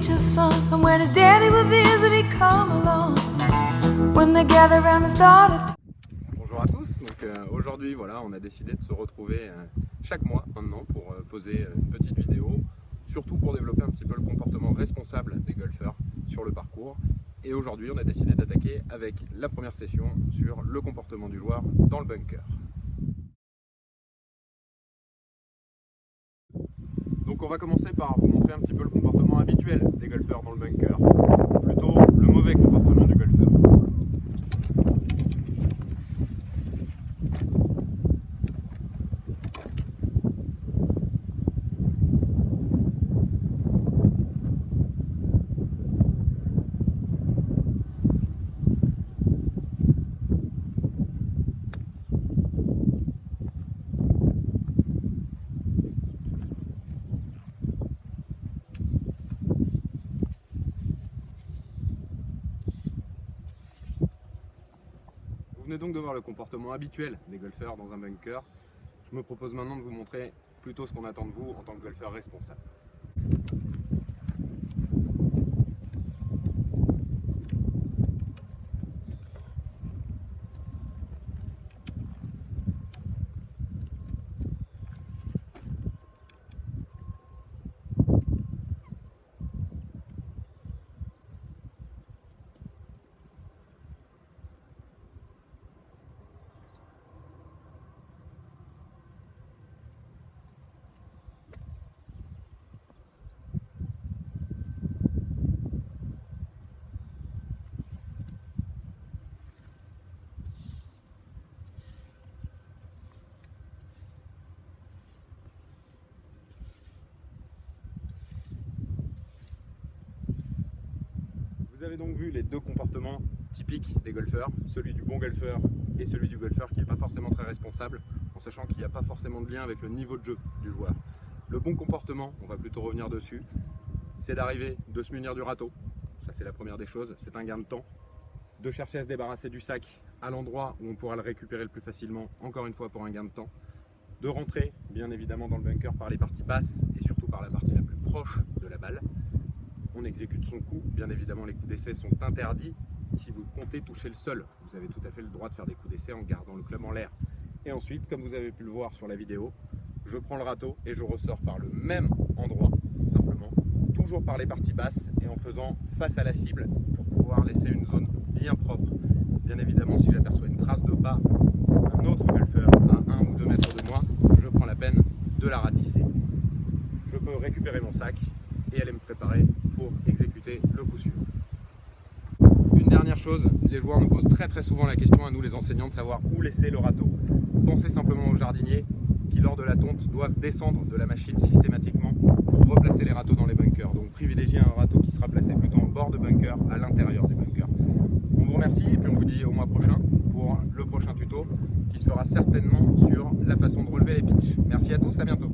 preacher's son. And when his daddy would visit, he'd come along. When they gathered around and started. Bonjour à tous, donc aujourd'hui voilà, on a décidé de se retrouver chaque mois maintenant pour poser une petite vidéo, surtout pour développer un petit peu le comportement responsable des golfeurs sur le parcours. Et aujourd'hui on a décidé d'attaquer avec la première session sur le comportement du joueur dans le bunker. Donc on va commencer par vous montrer un petit peu le comportement habituel des golfeurs dans le bunker, plutôt le mauvais comportement du golfeur. Vous venez donc de voir le comportement habituel des golfeurs dans un bunker. Je me propose maintenant de vous montrer plutôt ce qu'on attend de vous en tant que golfeur responsable. Vous avez donc vu les deux comportements typiques des golfeurs, celui du bon golfeur et celui du golfeur qui n'est pas forcément très responsable, en sachant qu'il n'y a pas forcément de lien avec le niveau de jeu du joueur. Le bon comportement, on va plutôt revenir dessus, c'est d'arriver, de se munir du râteau, ça c'est la première des choses, c'est un gain de temps, de chercher à se débarrasser du sac à l'endroit où on pourra le récupérer le plus facilement, encore une fois pour un gain de temps, de rentrer bien évidemment dans le bunker par les parties basses et surtout par la partie la plus proche de la balle. On exécute son coup, bien évidemment les coups d'essai sont interdits. Si vous comptez toucher le sol, vous avez tout à fait le droit de faire des coups d'essai en gardant le club en l'air. Et ensuite, comme vous avez pu le voir sur la vidéo, je prends le râteau et je ressors par le même endroit, simplement, toujours par les parties basses et en faisant face à la cible pour pouvoir laisser une zone bien propre. Bien évidemment, si j'aperçois une trace de pas d'un autre golfeur à 1 ou 2 mètres de moi, je prends la peine de la ratisser. Je peux récupérer mon sac et aller me préparer pour exécuter le coup suivant. Une dernière chose, les joueurs nous posent très souvent la question à nous les enseignants de savoir où laisser le râteau. Pensez simplement aux jardiniers qui lors de la tonte doivent descendre de la machine systématiquement pour replacer les râteaux dans les bunkers. Donc privilégiez un râteau qui sera placé plutôt en bord de bunker, à l'intérieur du bunker. On vous remercie et puis on vous dit au mois prochain pour le prochain tuto qui se fera certainement sur la façon de relever les pitchs. Merci à tous, à bientôt.